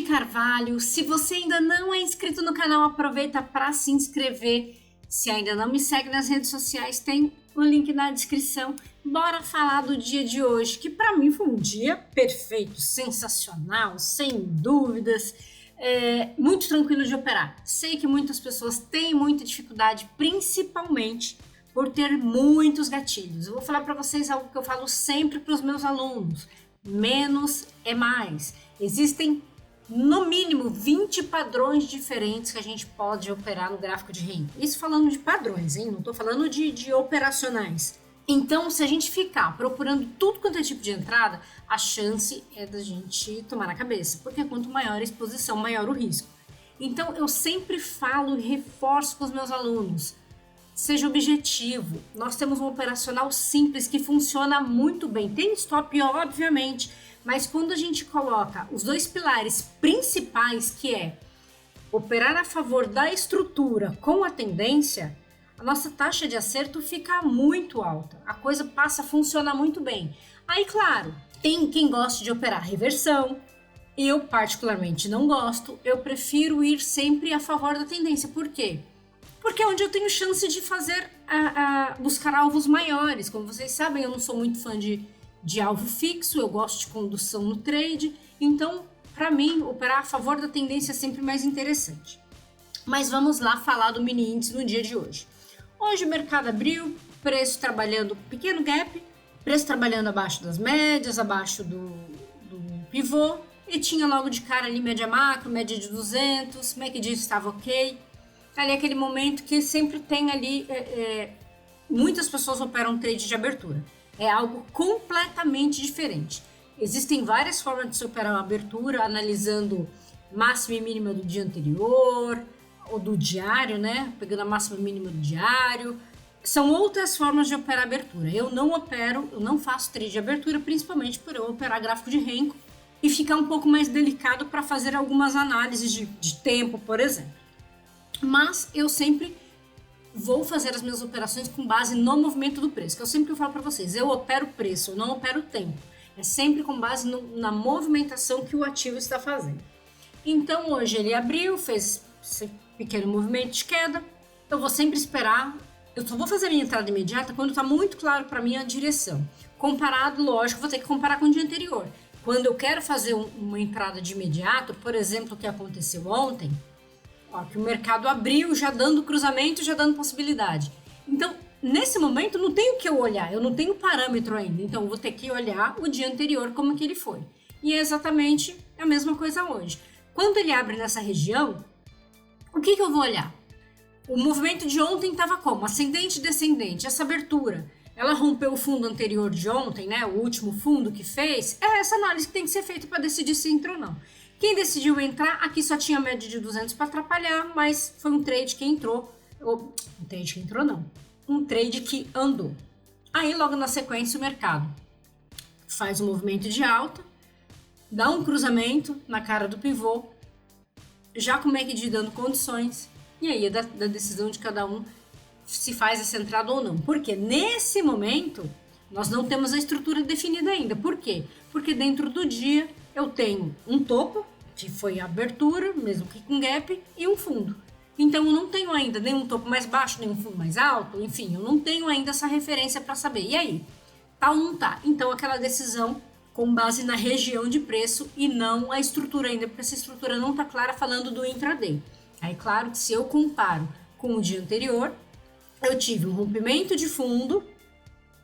Carvalho. Se você ainda não é inscrito no canal, aproveita para se inscrever. Se ainda não me segue nas redes sociais, tem o link na descrição. Bora falar do dia de hoje, que para mim foi um dia perfeito, sensacional, sem dúvidas, muito tranquilo de operar. Sei que muitas pessoas têm muita dificuldade, principalmente por ter muitos gatilhos. Eu vou falar para vocês algo que eu falo sempre para os meus alunos: menos é mais. Existem no mínimo 20 padrões diferentes que a gente pode operar no gráfico de renda. Isso falando de padrões, hein? Não estou falando de operacionais. Então, se a gente ficar procurando tudo quanto é tipo de entrada, a chance é da gente tomar na cabeça, porque quanto maior a exposição, maior o risco. Então, eu sempre falo e reforço com os meus alunos: seja objetivo. Nós temos um operacional simples que funciona muito bem. Tem stop, obviamente, mas quando a gente coloca os dois pilares principais, que é operar a favor da estrutura com a tendência, a nossa taxa de acerto fica muito alta. A coisa passa a funcionar muito bem. Aí, claro, tem quem goste de operar reversão. Eu, particularmente, não gosto. Eu prefiro ir sempre a favor da tendência. Por quê? Porque é onde eu tenho chance de fazer, buscar alvos maiores. Como vocês sabem, eu não sou muito fã de alvo fixo, eu gosto de condução no trade. Então, para mim, operar a favor da tendência é sempre mais interessante. Mas vamos lá falar do mini índice no dia de hoje. Hoje o mercado abriu, preço trabalhando pequeno gap, preço trabalhando abaixo das médias, abaixo do pivô, e tinha logo de cara ali média macro, média de 200, MACD estava ok. Ali aquele momento que sempre tem ali, muitas pessoas operam trade de abertura. É algo completamente diferente. Existem várias formas de se operar uma abertura, analisando máxima e mínima do dia anterior, ou do diário, né? Pegando a máxima e mínima do diário. São outras formas de operar abertura. Eu não faço trade de abertura, principalmente por eu operar gráfico de Renko e ficar um pouco mais delicado para fazer algumas análises de tempo, por exemplo. Mas eu sempre vou fazer as minhas operações com base no movimento do preço, que eu sempre falo para vocês: eu opero preço, eu não opero tempo. É sempre com base na movimentação que o ativo está fazendo. Então hoje ele abriu, fez esse pequeno movimento de queda. Eu vou sempre esperar. Eu só vou fazer a minha entrada imediata quando está muito claro para mim a direção. Comparado, lógico, vou ter que comparar com o dia anterior. Quando eu quero fazer uma entrada de imediato, por exemplo, o que aconteceu ontem, que o mercado abriu já dando cruzamento, já dando possibilidade. Então, nesse momento, não tenho o que eu olhar, eu não tenho parâmetro ainda. Então, eu vou ter que olhar o dia anterior, como que ele foi. E é exatamente a mesma coisa hoje. Quando ele abre nessa região, o que eu vou olhar? O movimento de ontem estava como? Ascendente e descendente. Essa abertura, ela rompeu o fundo anterior de ontem, né? O último fundo que fez. É essa análise que tem que ser feita para decidir se entra ou não. Quem decidiu entrar, aqui só tinha média de 200 para atrapalhar, mas foi um trade que entrou. Um trade que andou. Aí, logo na sequência, o mercado faz um movimento de alta, dá um cruzamento na cara do pivô, já com o MACD dando condições, e aí é da decisão de cada um se faz essa entrada ou não. Porque nesse momento, nós não temos a estrutura definida ainda. Por quê? Porque dentro do dia eu tenho um topo, que foi a abertura, mesmo que com gap, e um fundo. Então eu não tenho ainda nem um topo mais baixo, nem um fundo mais alto, enfim, eu não tenho ainda essa referência para saber. E aí? Tá ou não tá? Então aquela decisão com base na região de preço e não a estrutura ainda, porque essa estrutura não tá clara falando do intraday. Aí claro que se eu comparo com o dia anterior, eu tive um rompimento de fundo,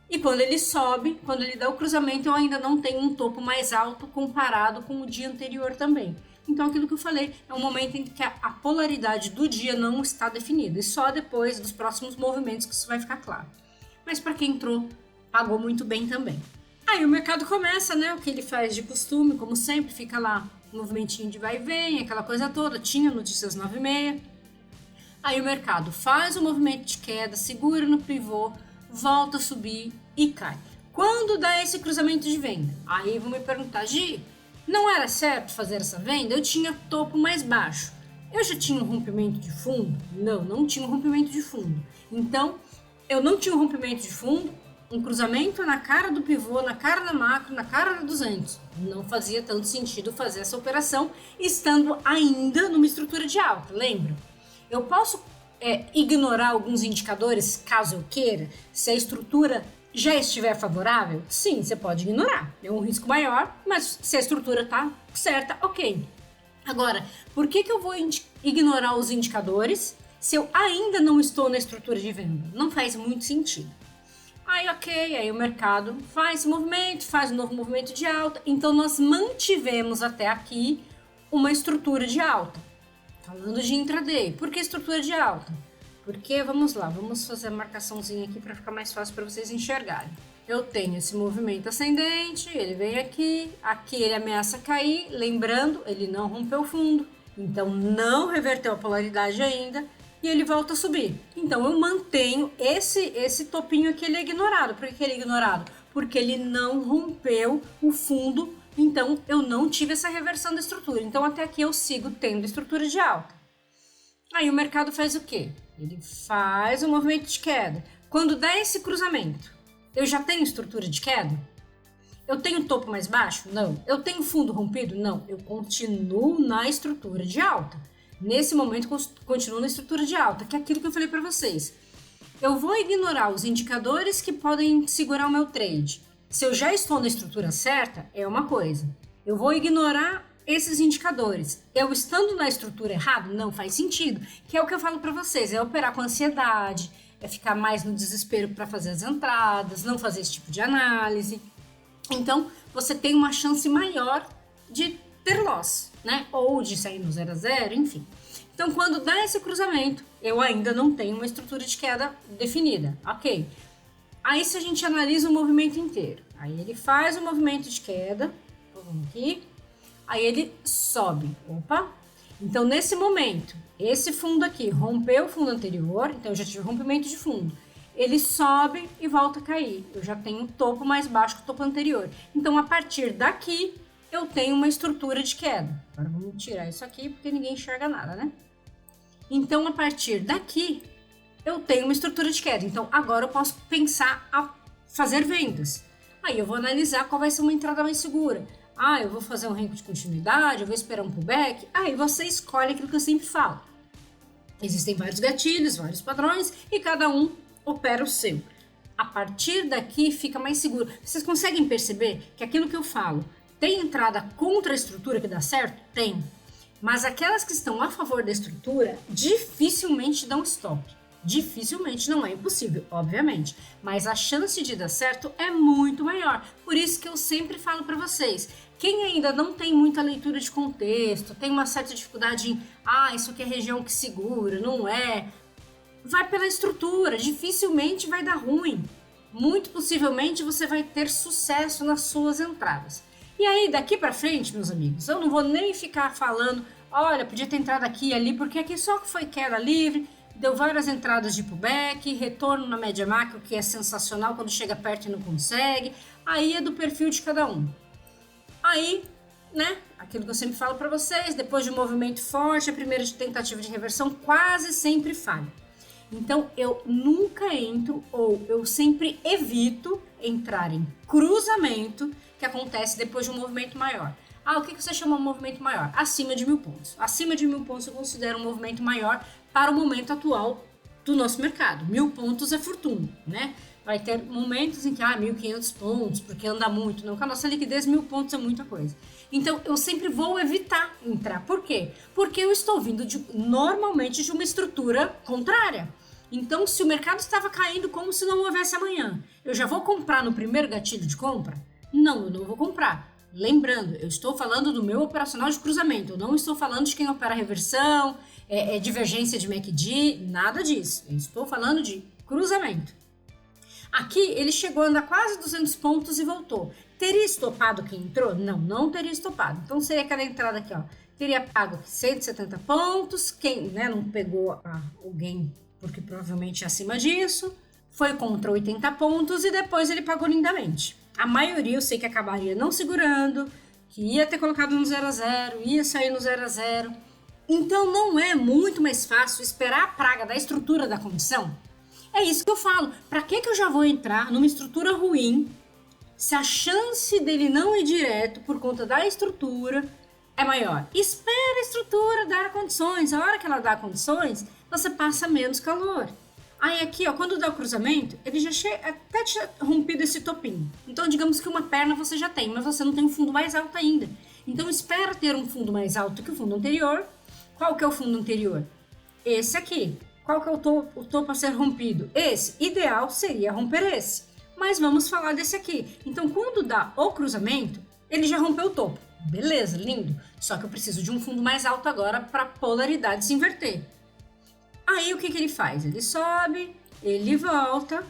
e quando ele sobe, quando ele dá o cruzamento, eu ainda não tenho um topo mais alto comparado com o dia anterior também. Então, aquilo que eu falei, é um momento em que a polaridade do dia não está definida. E só depois dos próximos movimentos que isso vai ficar claro. Mas para quem entrou, pagou muito bem também. Aí o mercado começa, né? O que ele faz de costume, como sempre, fica lá um movimentinho de vai e vem, aquela coisa toda. Tinha notícias 9h30. Aí o mercado faz o movimento de queda, segura no pivô, volta a subir e cai. Quando dá esse cruzamento de venda? Aí vão me perguntar: Gi, não era certo fazer essa venda? Eu tinha topo mais baixo. Eu já tinha um rompimento de fundo? Não tinha um rompimento de fundo. Então, eu não tinha um rompimento de fundo, um cruzamento na cara do pivô, na cara da macro, na cara da 200. Não fazia tanto sentido fazer essa operação estando ainda numa estrutura de alta, lembra? Eu posso ignorar alguns indicadores caso eu queira, se a estrutura já estiver favorável? Sim, você pode ignorar. É um risco maior, mas se a estrutura está certa, ok. Agora, por que eu vou ignorar os indicadores se eu ainda não estou na estrutura de venda? Não faz muito sentido. Aí, ok, aí o mercado faz movimento, faz um novo movimento de alta. Então, nós mantivemos até aqui uma estrutura de alta. Falando de intraday. Por que estrutura de alta? Porque, vamos lá, vamos fazer a marcaçãozinha aqui para ficar mais fácil para vocês enxergarem. Eu tenho esse movimento ascendente, ele vem aqui ele ameaça cair, lembrando, ele não rompeu o fundo, então não reverteu a polaridade ainda, e ele volta a subir. Então eu mantenho esse topinho aqui, ele é ignorado. Por que ele é ignorado? Porque ele não rompeu o fundo, então eu não tive essa reversão da estrutura. Então até aqui eu sigo tendo estrutura de alta. Aí o mercado faz o quê? Ele faz um movimento de queda. Quando dá esse cruzamento, eu já tenho estrutura de queda? Eu tenho topo mais baixo? Não. Eu tenho fundo rompido? Não. Eu continuo na estrutura de alta. Nesse momento, continuo na estrutura de alta, que é aquilo que eu falei para vocês. Eu vou ignorar os indicadores que podem segurar o meu trade. Se eu já estou na estrutura certa, é uma coisa. Eu vou ignorar esses indicadores. Eu estando na estrutura errada, não faz sentido. Que é o que eu falo para vocês, é operar com ansiedade, é ficar mais no desespero para fazer as entradas, não fazer esse tipo de análise. Então, você tem uma chance maior de ter loss, né? Ou de sair no 0 a 0, enfim. Então, quando dá esse cruzamento, eu ainda não tenho uma estrutura de queda definida, ok? Aí, se a gente analisa o movimento inteiro, aí ele faz o movimento de queda, vamos aqui, aí ele sobe, opa. Então, nesse momento, esse fundo aqui rompeu o fundo anterior, então eu já tive rompimento de fundo. Ele sobe e volta a cair. Eu já tenho um topo mais baixo que o topo anterior. Então, a partir daqui, eu tenho uma estrutura de queda. Agora, vamos tirar isso aqui, porque ninguém enxerga nada, né? Então, a partir daqui, eu tenho uma estrutura de queda. Então, agora eu posso pensar a fazer vendas. Aí, eu vou analisar qual vai ser uma entrada mais segura. Eu vou fazer um ranking de continuidade, eu vou esperar um pullback. Aí você escolhe aquilo que eu sempre falo. Existem vários gatilhos, vários padrões e cada um opera o seu. A partir daqui fica mais seguro. Vocês conseguem perceber que aquilo que eu falo tem entrada contra a estrutura que dá certo? Tem. Mas aquelas que estão a favor da estrutura dificilmente dão stop. Dificilmente, não é impossível, obviamente, mas a chance de dar certo é muito maior. Por isso que eu sempre falo para vocês, quem ainda não tem muita leitura de contexto, tem uma certa dificuldade em, isso aqui é região que segura, não é, vai pela estrutura, dificilmente vai dar ruim. Muito possivelmente você vai ter sucesso nas suas entradas. E aí, daqui para frente, meus amigos, eu não vou nem ficar falando, olha, podia ter entrado aqui e ali, porque aqui só foi queda livre, deu várias entradas de pullback, retorno na média macro, que é sensacional quando chega perto e não consegue. Aí é do perfil de cada um. Aí, né, aquilo que eu sempre falo para vocês, depois de um movimento forte, a primeira tentativa de reversão quase sempre falha. Então, eu nunca entro ou eu sempre evito entrar em cruzamento que acontece depois de um movimento maior. O que você chama de movimento maior? Acima de 1.000 pontos. Acima de 1.000 pontos eu considero um movimento maior para o momento atual do nosso mercado. 1.000 pontos é fortuna, né? Vai ter momentos em que, 1.500 pontos, porque anda muito. Não, com a nossa liquidez, 1.000 pontos é muita coisa. Então, eu sempre vou evitar entrar. Por quê? Porque eu estou vindo normalmente de uma estrutura contrária. Então, se o mercado estava caindo como se não houvesse amanhã, eu já vou comprar no primeiro gatilho de compra? Não, eu não vou comprar. Lembrando, eu estou falando do meu operacional de cruzamento, eu não estou falando de quem opera reversão, divergência de MACD, nada disso. Eu estou falando de cruzamento. Aqui ele chegou a andar quase 200 pontos e voltou. Teria estopado quem entrou? Não, não teria estopado. Então seria aquela entrada aqui, teria pago 170 pontos, quem não pegou alguém porque provavelmente é acima disso, foi contra 80 pontos e depois ele pagou lindamente. A maioria eu sei que acabaria não segurando, que ia ter colocado no 0 a 0, ia sair no 0 a 0. Então não é muito mais fácil esperar a praga da estrutura da condição? É isso que eu falo. Para que eu já vou entrar numa estrutura ruim se a chance dele não ir direto por conta da estrutura é maior? Espera a estrutura dar condições. A hora que ela dá condições, você passa menos calor. Aí aqui, ó, quando dá o cruzamento, ele já chega até tinha rompido esse topinho. Então, digamos que uma perna você já tem, mas você não tem um fundo mais alto ainda. Então, espera ter um fundo mais alto que o fundo anterior. Qual que é o fundo anterior? Esse aqui. Qual que é o topo a ser rompido? Esse. Ideal seria romper esse. Mas vamos falar desse aqui. Então, quando dá o cruzamento, ele já rompeu o topo. Beleza, lindo. Só que eu preciso de um fundo mais alto agora para a polaridade se inverter. Aí, o que ele faz? Ele sobe, ele volta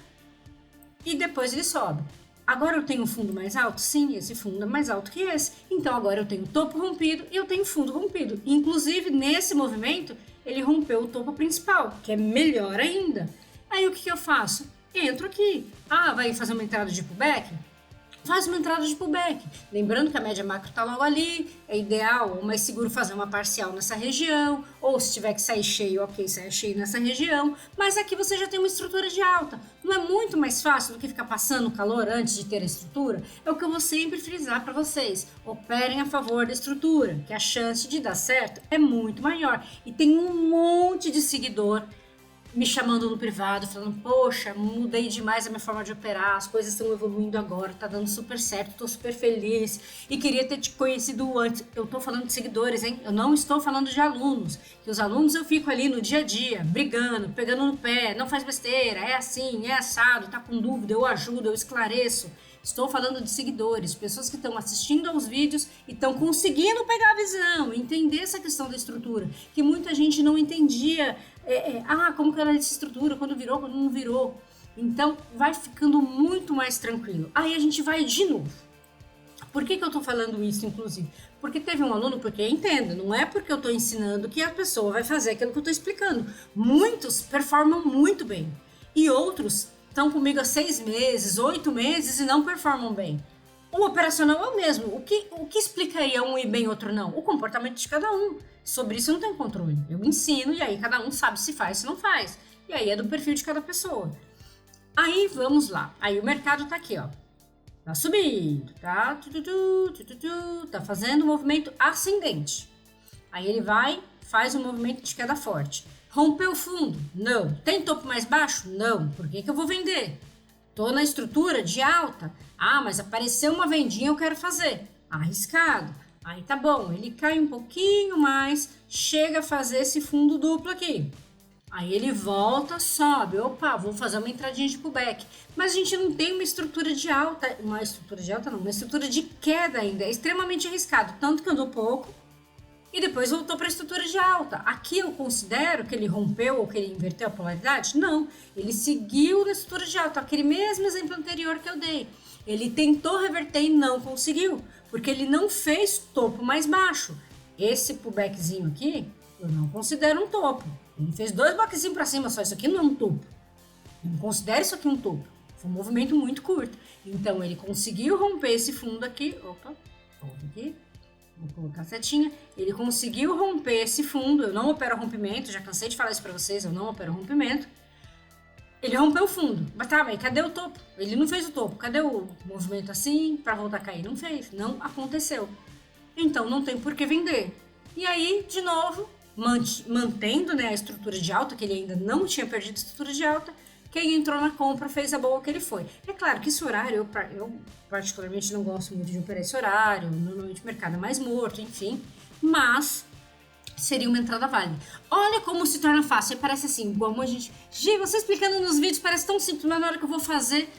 e depois ele sobe. Agora eu tenho um fundo mais alto? Sim, esse fundo é mais alto que esse. Então, agora eu tenho topo rompido e eu tenho fundo rompido. Inclusive, nesse movimento, ele rompeu o topo principal, que é melhor ainda. Aí, o que eu faço? Entro aqui. Ah, vai fazer uma entrada de pullback? Faz uma entrada de pullback. Lembrando que a média macro está logo ali, é ideal ou mais seguro fazer uma parcial nessa região, ou se tiver que sair cheio, ok, sair cheio nessa região, mas aqui você já tem uma estrutura de alta. Não é muito mais fácil do que ficar passando calor antes de ter a estrutura? É o que eu vou sempre frisar para vocês. Operem a favor da estrutura, que a chance de dar certo é muito maior. E tem um monte de seguidor me chamando no privado, falando, poxa, mudei demais a minha forma de operar, as coisas estão evoluindo agora, tá dando super certo, tô super feliz e queria ter te conhecido antes. Eu tô falando de seguidores, hein? Eu não estou falando de alunos, que os alunos eu fico ali no dia a dia, brigando, pegando no pé, não faz besteira, é assim, é assado, tá com dúvida, eu ajudo, eu esclareço. Estou falando de seguidores, pessoas que estão assistindo aos vídeos e estão conseguindo pegar a visão, entender essa questão da estrutura, que muita gente não entendia. Como que era essa estrutura, quando virou, quando não virou. Então, vai ficando muito mais tranquilo. Aí a gente vai de novo. Por que eu estou falando isso, inclusive? Porque teve um aluno, porque entenda, não é porque eu estou ensinando que a pessoa vai fazer aquilo que eu estou explicando. Muitos performam muito bem e outros estão comigo há 6 meses, 8 meses e não performam bem. O operacional é o mesmo. O que explicaria um ir bem e outro não? O comportamento de cada um. Sobre isso eu não tenho controle. Eu ensino e aí cada um sabe se faz, se não faz. E aí é do perfil de cada pessoa. Aí vamos lá. Aí o mercado tá aqui, ó. Tá subindo, tá? Tá fazendo um movimento ascendente. Aí ele vai, faz um movimento de queda forte. Rompeu o fundo? Não. Tem topo mais baixo? Não. Por que eu vou vender? Tô na estrutura de alta. Ah, mas apareceu uma vendinha, eu quero fazer. Arriscado. Aí tá bom, ele cai um pouquinho mais, chega a fazer esse fundo duplo aqui. Aí ele volta, sobe. Opa, vou fazer uma entradinha de pullback. Mas a gente não tem uma estrutura de alta. Uma estrutura de queda ainda. É extremamente arriscado. Tanto que andou pouco e depois voltou para a estrutura de alta. Aqui eu considero que ele rompeu ou que ele inverteu a polaridade? Não. Ele seguiu na estrutura de alta. Aquele mesmo exemplo anterior que eu dei. Ele tentou reverter e não conseguiu, porque ele não fez topo mais baixo. Esse pullbackzinho aqui, eu não considero um topo. Ele fez 2 bloquezinhos para cima, só isso aqui não é um topo. Eu não considero isso aqui um topo. Foi um movimento muito curto. Então, ele conseguiu romper esse fundo aqui. Opa, volta aqui. Vou colocar a setinha. Ele conseguiu romper esse fundo. Eu não opero rompimento, já cansei de falar isso para vocês, eu não opero rompimento. Ele rompeu o fundo. Mas tá, mas cadê o topo? Ele não fez o topo. Cadê o movimento assim para voltar a cair? Não fez, não aconteceu. Então não tem por que vender. E aí, de novo, mantendo, né, a estrutura de alta, que ele ainda não tinha perdido a estrutura de alta, quem entrou na compra fez a boa que ele foi. É claro que esse horário, eu particularmente não gosto muito de operar esse horário, normalmente o mercado é mais morto, enfim, mas seria uma entrada válida. Olha como se torna fácil, parece assim, como a gente... Gi, você explicando nos vídeos parece tão simples, mas na hora que eu vou fazer,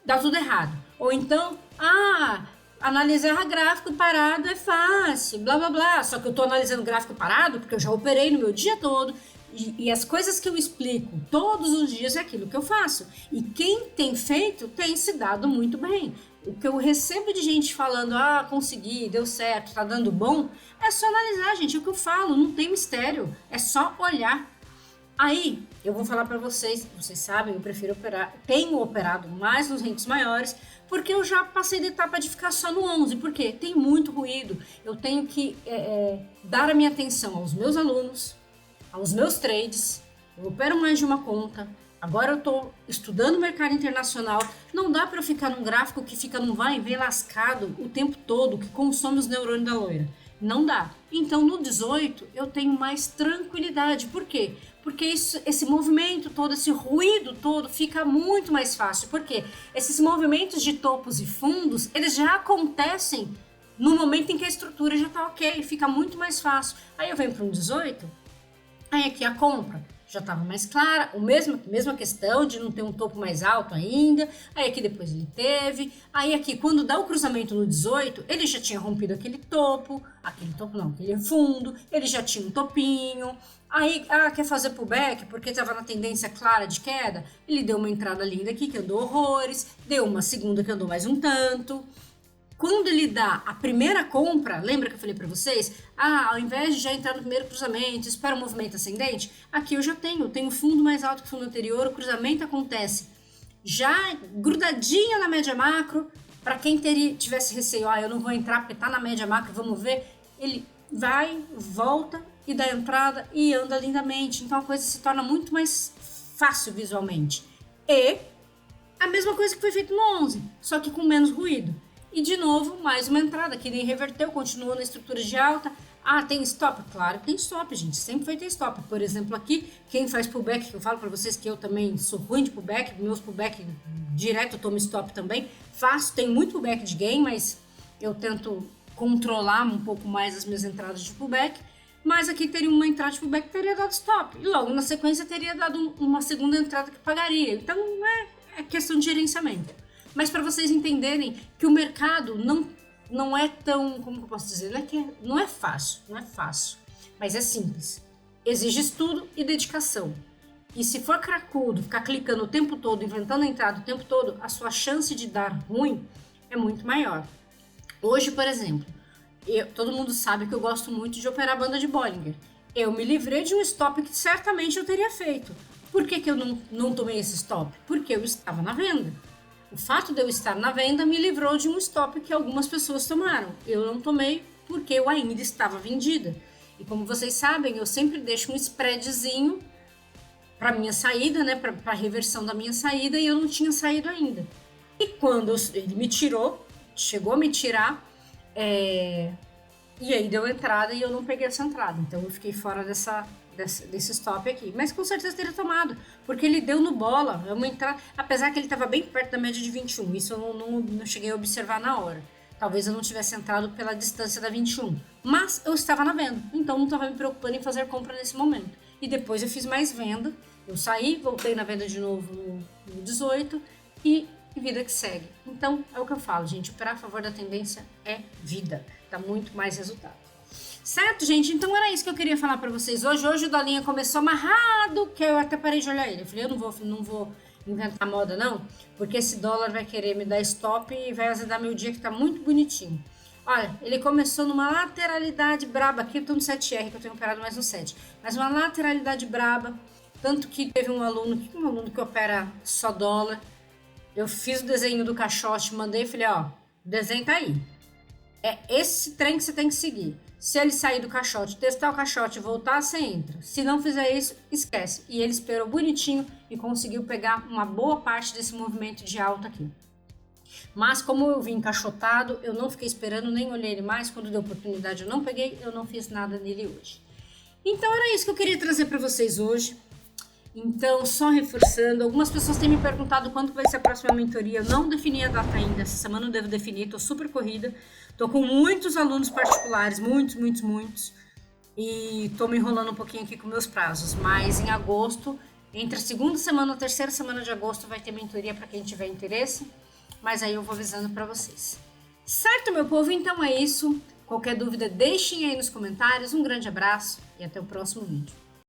dá tudo errado. Ou então, analisar gráfico parado é fácil, blá blá blá. Só que eu tô analisando gráfico parado porque eu já operei no meu dia todo. E as coisas que eu explico todos os dias é aquilo que eu faço. E quem tem feito tem se dado muito bem. O que eu recebo de gente falando, consegui, deu certo, tá dando bom, é só analisar, gente. É o que eu falo, não tem mistério. É só olhar. Aí, eu vou falar para vocês sabem, eu prefiro operar, tenho operado mais nos rentos maiores, porque eu já passei da etapa de ficar só no 11, porque tem muito ruído, eu tenho que dar a minha atenção aos meus alunos, aos meus trades, eu opero mais de uma conta, Agora eu estou estudando o mercado internacional, não dá para eu ficar num gráfico que fica num vai e vem lascado o tempo todo, que consome os neurônios da loira. Não dá. Então no 18 eu tenho mais tranquilidade. Por quê? Porque esse movimento todo, esse ruído todo fica muito mais fácil. Por quê? Esses movimentos de topos e fundos, eles já acontecem no momento em que a estrutura já está ok, fica muito mais fácil. Aí eu venho para um 18, aí aqui a compra já estava mais clara, mesma questão de não ter um topo mais alto ainda, aí aqui depois ele teve, aí aqui quando dá o cruzamento no 18, ele já tinha rompido aquele topo não, aquele fundo, ele já tinha um topinho, aí quer fazer pullback porque estava na tendência clara de queda, ele deu uma entrada linda aqui que andou horrores, deu uma segunda que andou mais um tanto. Quando ele dá a primeira compra, lembra que eu falei para vocês? Ao invés de já entrar no primeiro cruzamento, espera o movimento ascendente, aqui eu tenho fundo mais alto que o fundo anterior, o cruzamento acontece já grudadinho na média macro, para quem tivesse receio, eu não vou entrar porque tá na média macro, vamos ver, ele vai, volta e dá entrada e anda lindamente, então a coisa se torna muito mais fácil visualmente. E a mesma coisa que foi feito no 11, só que com menos ruído. E de novo, mais uma entrada que nem reverteu, continuou na estrutura de alta. Tem stop? Claro que tem stop, gente. Sempre vai ter stop. Por exemplo, aqui, quem faz pullback, que eu falo para vocês que eu também sou ruim de pullback, meus pullback direto eu tomo stop também. Faço, tenho muito pullback de gain, mas eu tento controlar um pouco mais as minhas entradas de pullback. Mas aqui teria uma entrada de pullback que teria dado stop. E logo na sequência teria dado uma segunda entrada que pagaria. Então é questão de gerenciamento. Mas para vocês entenderem que o mercado não é tão, como eu posso dizer, não é fácil, mas é simples. Exige estudo e dedicação. E se for cracudo, ficar clicando o tempo todo, inventando a entrada o tempo todo, a sua chance de dar ruim é muito maior. Hoje, por exemplo, todo mundo sabe que eu gosto muito de operar banda de Bollinger. Eu me livrei de um stop que certamente eu teria feito. Por que eu não tomei esse stop? Porque eu estava na venda. O fato de eu estar na venda me livrou de um stop que algumas pessoas tomaram. Eu não tomei porque eu ainda estava vendida. E como vocês sabem, eu sempre deixo um spreadzinho para minha saída, né, para a reversão da minha saída, e eu não tinha saído ainda. E quando ele me tirou, chegou a me tirar, e aí deu entrada e eu não peguei essa entrada. Então eu fiquei fora desse stop aqui, mas com certeza teria tomado, porque ele deu no bola, apesar que ele estava bem perto da média de 21, isso eu não cheguei a observar na hora, talvez eu não tivesse entrado pela distância da 21, mas eu estava na venda, então não estava me preocupando em fazer compra nesse momento, e depois eu fiz mais venda, eu saí, voltei na venda de novo no 18, e vida que segue. Então é o que eu falo, gente, operar a favor da tendência é vida, dá muito mais resultado. Certo, gente? Então era isso que eu queria falar pra vocês hoje. Hoje o Dolinha começou amarrado, que eu até parei de olhar ele. Eu falei, eu não vou inventar moda não, porque esse dólar vai querer me dar stop e vai azedar meu dia que tá muito bonitinho. Olha, ele começou numa lateralidade braba, aqui eu tô no 7R, que eu tenho operado mais no 7, mas uma lateralidade braba, tanto que teve um aluno que opera só dólar, eu fiz o desenho do caixote, mandei e falei, ó, o desenho tá aí. É esse trem que você tem que seguir. Se ele sair do caixote, testar o caixote e voltar, você entra. Se não fizer isso, esquece. E ele esperou bonitinho e conseguiu pegar uma boa parte desse movimento de alta aqui. Mas como eu vim encaixotado, eu não fiquei esperando, nem olhei ele mais. Quando deu oportunidade eu não peguei, eu não fiz nada nele hoje. Então era isso que eu queria trazer para vocês hoje. Então, só reforçando, algumas pessoas têm me perguntado quando vai ser a próxima mentoria. Eu não defini a data ainda, essa semana eu devo definir, tô super corrida. Tô com muitos alunos particulares, muitos. E tô me enrolando um pouquinho aqui com meus prazos. Mas em agosto, entre a segunda semana e a terceira semana de agosto, vai ter mentoria para quem tiver interesse. Mas aí eu vou avisando para vocês. Certo, meu povo? Então é isso. Qualquer dúvida, deixem aí nos comentários. Um grande abraço e até o próximo vídeo.